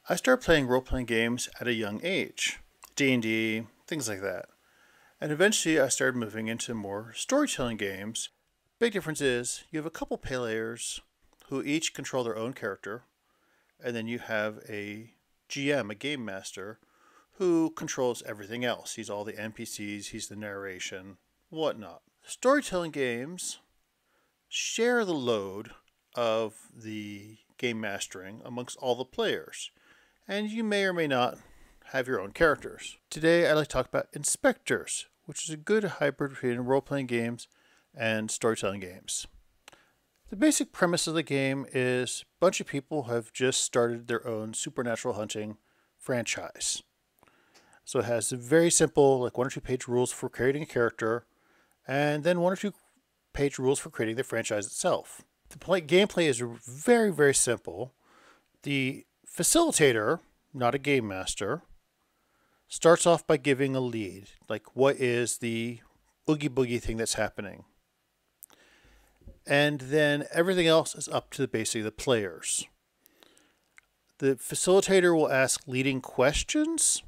I started playing role-playing games at a young age, D&D, things like that. And eventually I started moving into more storytelling games. Big difference is you have a couple players who each control their own character, and then you have a GM, a game master, who controls everything else. He's all the NPCs, he's the narration, whatnot. Storytelling games share the load of the game mastering amongst all the players, and you may or may not have your own characters. Today I'd like to talk about Inspectres, which is a good hybrid between role-playing games and storytelling games. The basic premise of the game is a bunch of people have just started their own supernatural hunting franchise. So it has very simple, like 1 or 2 page rules for creating a character, and then 1 or 2 page rules for creating the franchise itself. The gameplay is very, very simple. The facilitator, not a game master, starts off by giving a lead, like what is the oogie boogie thing that's happening. And then everything else is up to basically the players. The facilitator will ask leading questions,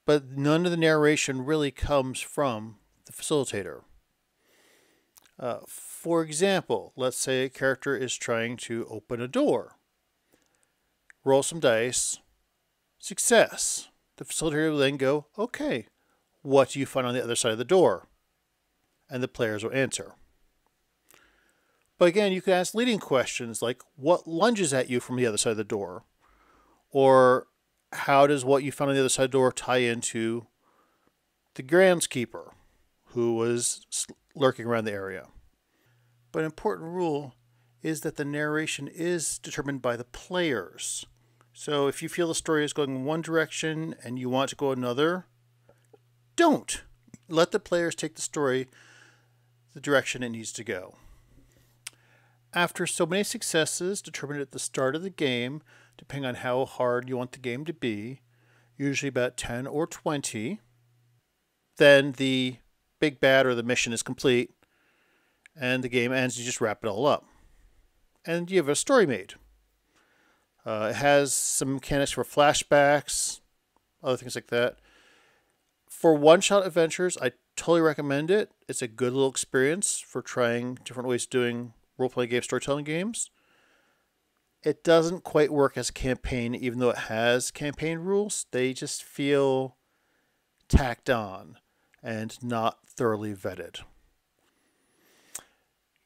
but none of the narration really comes from the facilitator. For example, let's say a character is trying to open a door. Roll some dice. Success. The facilitator will then go, okay, what do you find on the other side of the door? And the players will answer. But again, you can ask leading questions like, what lunges at you from the other side of the door? Or how does what you found on the other side of the door tie into the groundskeeper who was lurking around the area? But an important rule is that the narration is determined by the players. So if you feel the story is going in one direction and you want to go another, don't. Let the players take the story the direction it needs to go. After so many successes determined at the start of the game, depending on how hard you want the game to be, usually about 10 or 20, then the big bad or the mission is complete and the game ends. You just wrap it all up. And you have a story made. It has some mechanics for flashbacks, other things like that. For one-shot adventures, I totally recommend it. It's a good little experience for trying different ways of doing role-playing game, storytelling games. It doesn't quite work as a campaign, even though it has campaign rules. They just feel tacked on and not thoroughly vetted.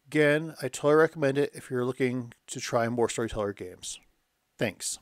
Again, I totally recommend it if you're looking to try more storyteller games. Thanks.